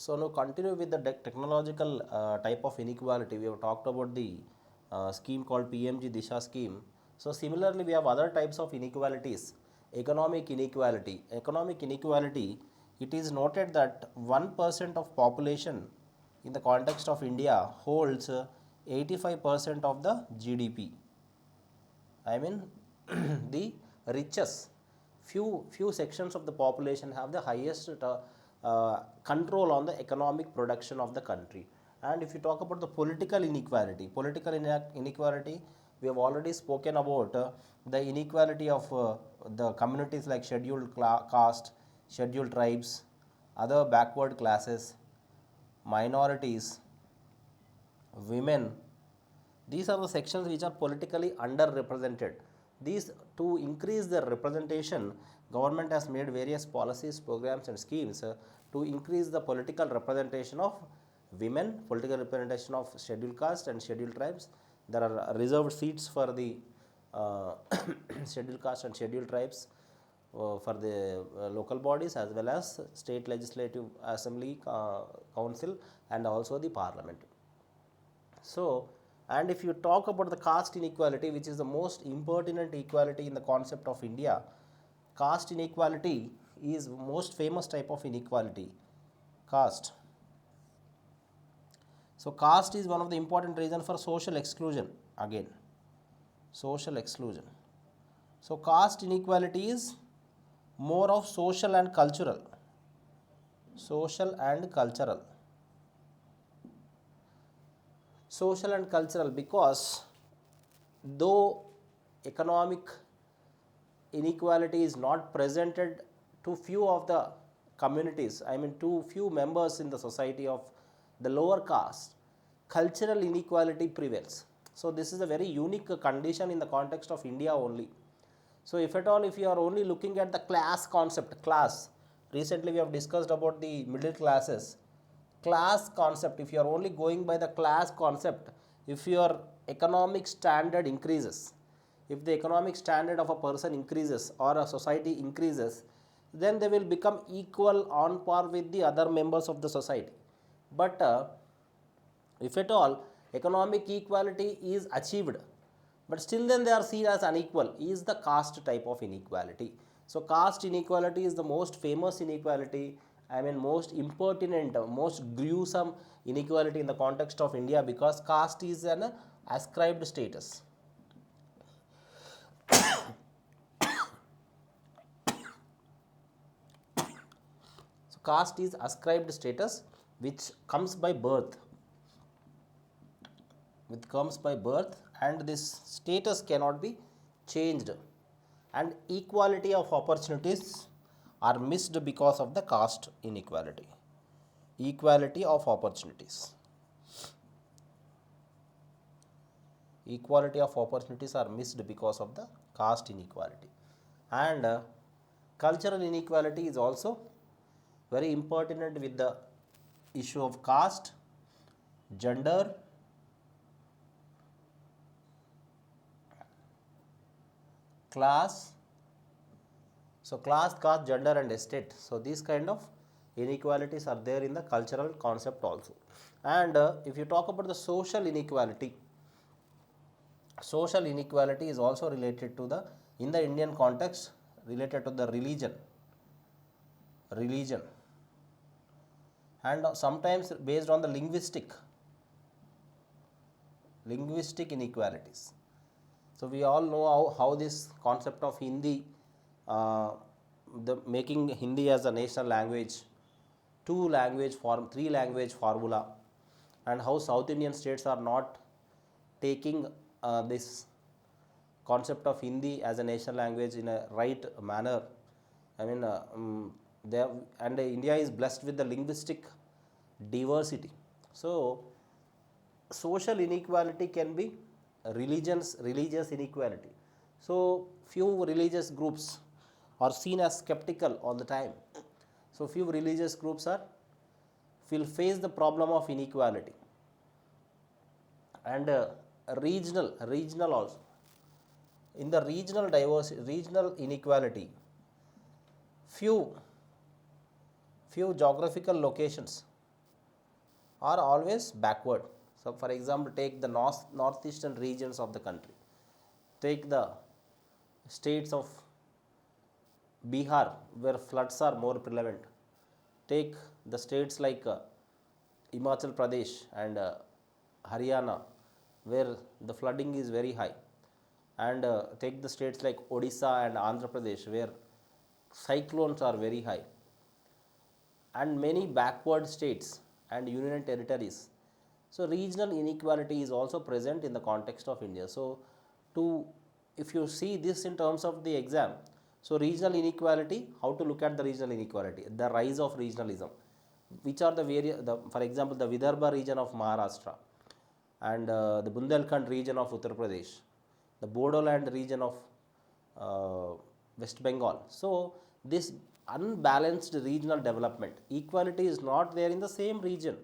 So now continue with the technological type of inequality. We have talked about the scheme called PMG Disha scheme. So similarly, we have other types of inequalities. Economic inequality. Economic inequality. It is noted that 1% of population in the context of India holds 85% of the GDP. I mean, the richest few sections of the population have the highest control on the economic production of the country. And if you talk about the political inequality, we have already spoken about the inequality of the communities like scheduled caste, scheduled tribes, other backward classes, minorities, women. These are the sections which are politically underrepresented. These, to increase their representation, government has made various policies, programs and schemes to increase the political representation of women, political representation of scheduled caste and scheduled tribes. There are reserved seats for the scheduled caste and scheduled tribes for the local bodies as well as state legislative assembly, council and also the parliament. So, and if you talk about the caste inequality, which is the most impertinent equality in the concept of India, caste inequality is most famous type of inequality. Caste. So, caste is one of the important reason for social exclusion. Again, social exclusion. So, caste inequality is more of social and cultural. Social and cultural. Social and cultural, because though economic inequality is not presented to few of the communities, I mean to few members in the society of the lower caste, cultural inequality prevails. So this is a very unique condition in the context of India only. So if at all, if you are only looking at the class concept, class, recently we have discussed about the middle classes. Class concept, if you are only going by the class concept, if your economic standard increases, if the economic standard of a person increases or a society increases, then they will become equal on par with the other members of the society. But if at all economic equality is achieved, but still then they are seen as unequal, is the caste type of inequality. So caste inequality is the most famous inequality, I mean most impertinent, most gruesome inequality in the context of India, because caste is an ascribed status. So caste is ascribed status which comes by birth, and this status cannot be changed, and equality of opportunities are missed because of the caste inequality. Equality of opportunities. Equality of opportunities are missed because of the caste inequality. And cultural inequality is also very important with the issue of caste, gender, class. So class, caste, gender and estate. So these kind of inequalities are there in the cultural concept also. And if you talk about the social inequality is also related to the, in the Indian context, related to the religion and sometimes based on the linguistic inequalities. So we all know how this concept of Hindi, the making Hindi as a national language, three language formula, and how South Indian states are not taking this concept of Hindi as a national language in a right manner. I mean, India is blessed with the linguistic diversity. So social inequality can be religious inequality. So few religious groups are seen as skeptical all the time. So few religious groups will face the problem of inequality. And regional also. In the regional inequality, few geographical locations are always backward. So, for example, take the northeastern regions of the country. Take the states of Bihar, where floods are more prevalent. Take the states like Himachal Pradesh and Haryana, where the flooding is very high. And take the states like Odisha and Andhra Pradesh, where cyclones are very high, and many backward states and union territories. So regional inequality is also present in the context of India. So to if you see this in terms of the exam, so regional inequality, how to look at the regional inequality, the rise of regionalism, which are the various, for example, the Vidarbha region of Maharashtra, and the Bundelkhand region of Uttar Pradesh, the Bodoland region of West Bengal. So this unbalanced regional development, equality is not there in the same region,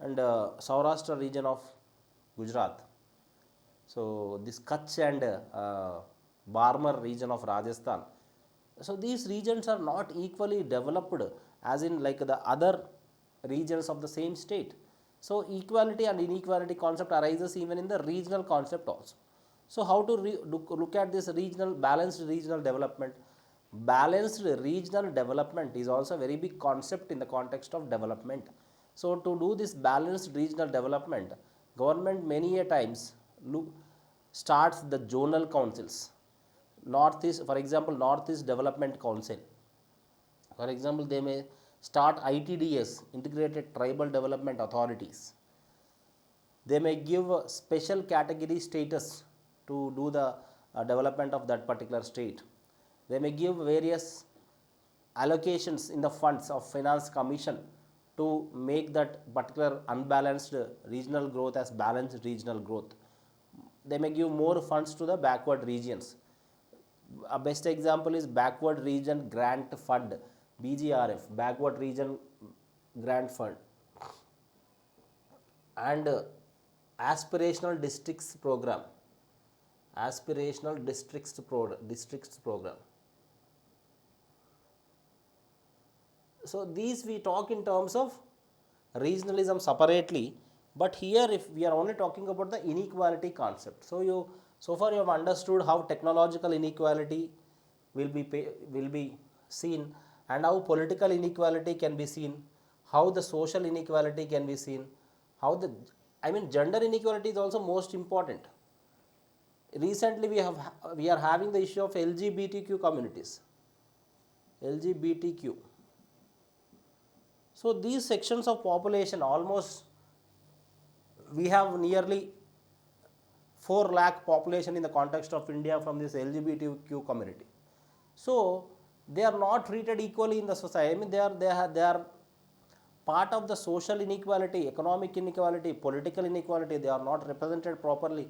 and Saurashtra region of Gujarat. So this Kutch and Barmer region of Rajasthan. So these regions are not equally developed as in like the other regions of the same state. So equality and inequality concept arises even in the regional concept also. So how to look at this regional balanced regional development? Balanced regional development is also a very big concept in the context of development. So to do this balanced regional development, government many a times starts the zonal councils. Northeast, for example, Northeast Development Council. For example, they may start ITDS, Integrated Tribal Development Authorities. They may give a special category status to do the development of that particular state. They may give various allocations in the funds of finance commission to make that particular unbalanced regional growth as balanced regional growth. They may give more funds to the backward regions. A best example is Backward Region Grant Fund, BGRF, Backward Region Grant Fund, and Aspirational Districts Program, Aspirational Districts Program. So these we talk in terms of regionalism separately, but here if we are only talking about the inequality concept. So far you have understood how technological inequality will be seen, and how political inequality can be seen, how the social inequality can be seen, how the gender inequality is also most important. Recently we are having the issue of LGBTQ communities. LGBTQ. So these sections of population, almost we have nearly 4 lakh population in the context of India from this LGBTQ community. So they are not treated equally in the society. They are part of the social inequality, economic inequality, political inequality. They are not represented properly.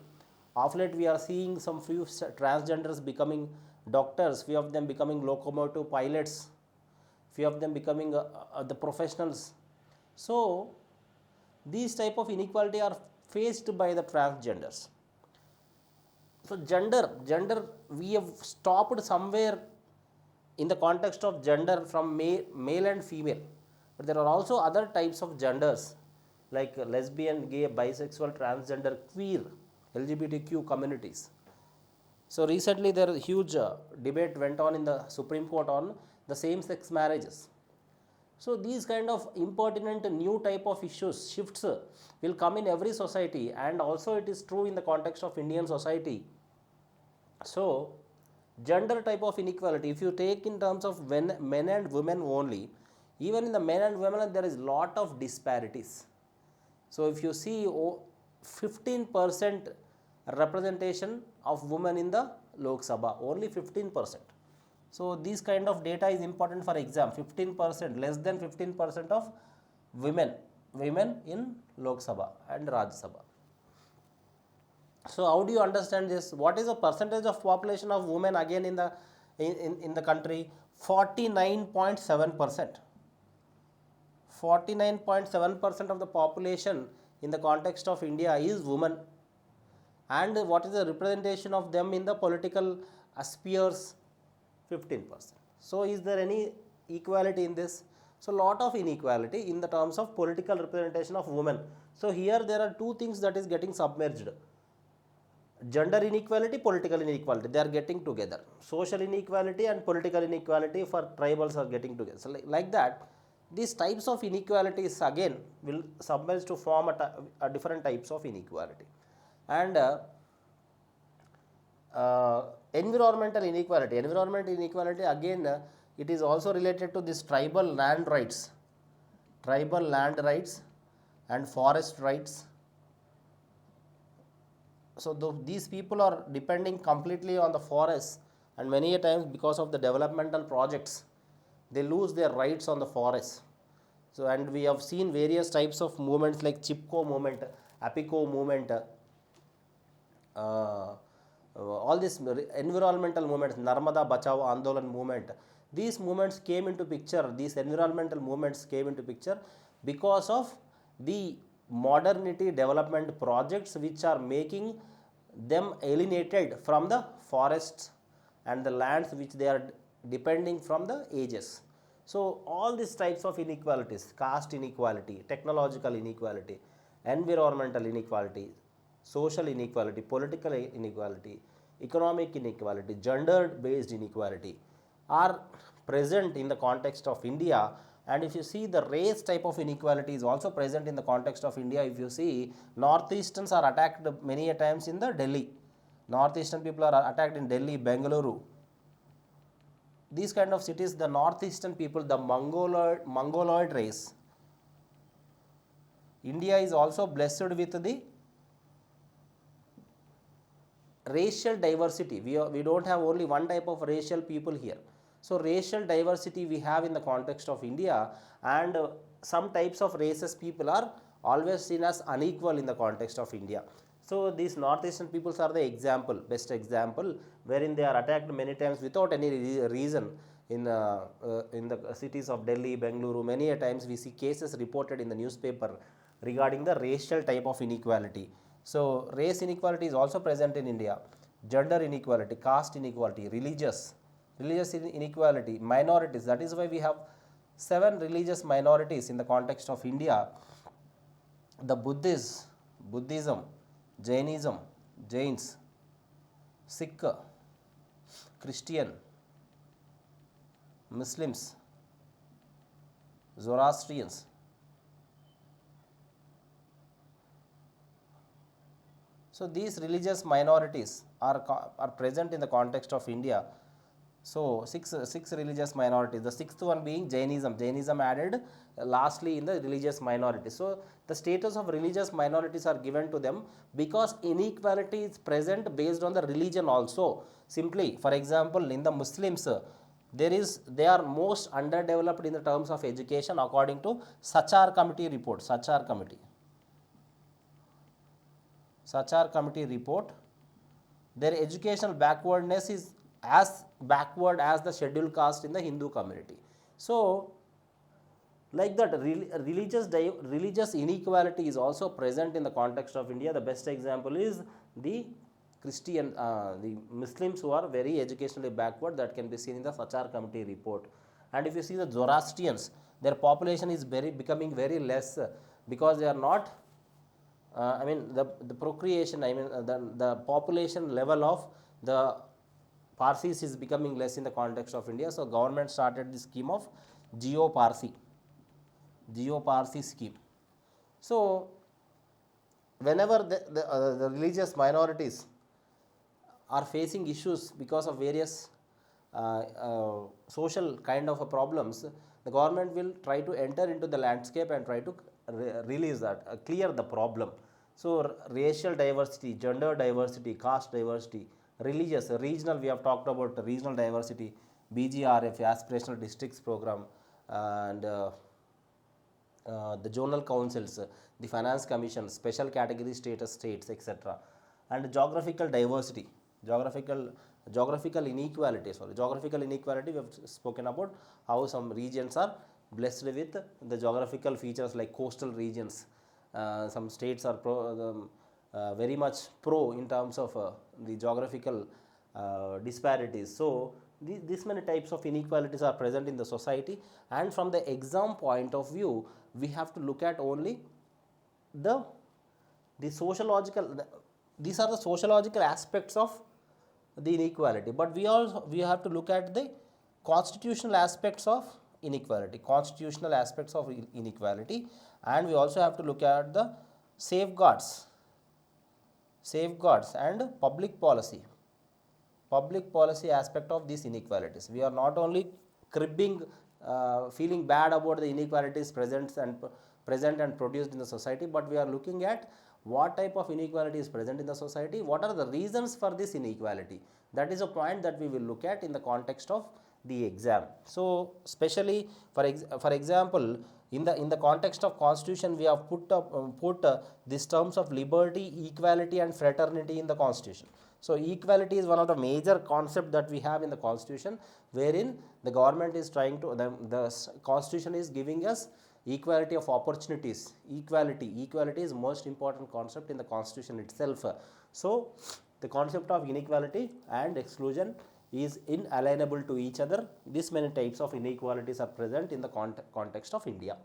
Of late we are seeing some few transgenders becoming doctors, few of them becoming locomotive pilots, few of them becoming the professionals. So these type of inequality are faced by the transgenders. So gender we have stopped somewhere in the context of gender from male and female, but there are also other types of genders like lesbian, gay, bisexual, transgender, queer, LGBTQ communities. So recently there is a huge debate went on in the Supreme Court on the same-sex marriages. So these kind of impertinent new type of issues, shifts will come in every society, and also it is true in the context of Indian society. So gender type of inequality, if you take in terms of men and women only, even in the men and women there is lot of disparities. So if you see 15% representation of women in the Lok Sabha, only 15%. So these kind of data is important for exam. 15%, less than 15% of women in Lok Sabha and Rajya Sabha. So how do you understand this? What is the percentage of population of women again in the country? 49.7%. 49.7% of the population in the context of India is women. And what is the representation of them in the political spheres? 15%. So is there any equality in this? So lot of inequality in the terms of political representation of women. So here there are two things that is getting submerged: gender inequality, political inequality, they are getting together. Social inequality and political inequality for tribals are getting together. So like that, these types of inequalities again will submerge to form a different types of inequality. And environmental inequality again, it is also related to this tribal land rights and forest rights. So these people are depending completely on the forests, and many a times because of the developmental projects they lose their rights on the forests. So and we have seen various types of movements like chipco movement, apico movement, all these environmental movements, Narmada Bachao Andolan movement, these movements came into picture, these environmental movements came into picture because of the modernity development projects which are making them alienated from the forests and the lands which they are depending from the ages. So all these types of inequalities, caste inequality, technological inequality, environmental inequality, social inequality, political inequality, economic inequality, gender based inequality are present in the context of India. And if you see, the race type of inequality is also present in the context of India. If you see, northeasterns are attacked many a times in the Delhi. Northeastern people are attacked in Delhi, Bengaluru. These kind of cities, the northeastern people, the Mongoloid race. India is also blessed with the racial diversity. We don't have only one type of racial people here. So racial diversity we have in the context of India, and some types of races people are always seen as unequal in the context of India. So these northeastern peoples are the example, best example, wherein they are attacked many times without any reason in the cities of Delhi, Bengaluru. Many a times we see cases reported in the newspaper regarding the racial type of inequality. So race inequality is also present in India. Gender inequality, caste inequality, religious inequality, minorities. That is why we have 7 religious minorities in the context of India: the Buddhism, Jainism, Jains, Sikh, Christian, Muslims, Zoroastrians. So these religious minorities are present in the context of India. So six religious minorities. The sixth one being Jainism. Jainism added lastly in the religious minorities. So the status of religious minorities are given to them because inequality is present based on the religion also. Simply, for example, in the Muslims, they are most underdeveloped in the terms of education according to Sachar committee report. Sachar committee report. Their educational backwardness is as backward as the scheduled caste in the Hindu community. So like that, religious inequality is also present in the context of India. The best example is the the Muslims who are very educationally backward, that can be seen in the Sachar committee report. And if you see the Zoroastrians, their population is becoming very less because they are not the procreation, the population level of the Parsis is becoming less in the context of India. So government started the scheme of Geo-Parsi scheme. So whenever the religious minorities are facing issues because of various social kind of problems, the government will try to enter into the landscape and try to release that, clear the problem. So racial diversity, gender diversity, caste diversity, religious, regional, we have talked about regional diversity, BGRF, aspirational districts program, and the zonal councils, the finance commission, special category status states, etc. And geographical diversity, geographical inequality. Geographical inequality, we have spoken about how some regions are blessed with the geographical features like coastal regions. Some states are very much pro in terms of the geographical disparities. So This many types of inequalities are present in the society, and from the exam point of view, we have to look at only the sociological, these are the sociological aspects of the inequality, but we have to look at the constitutional aspects of inequality, and we also have to look at the safeguards and public policy aspect of these inequalities. We are not only cribbing, feeling bad about the inequalities present and produced in the society, but we are looking at what type of inequality is present in the society, what are the reasons for this inequality. That is a point that we will look at in the context of the exam. So especially for example, in the context of constitution, we have put these terms of liberty, equality and fraternity in the constitution. So equality is one of the major concept that we have in the constitution, wherein the government is trying to, the constitution is giving us equality of opportunities. Equality is most important concept in the constitution itself. So the concept of inequality and exclusion is inalienable to each other. This many types of inequalities are present in the context of India.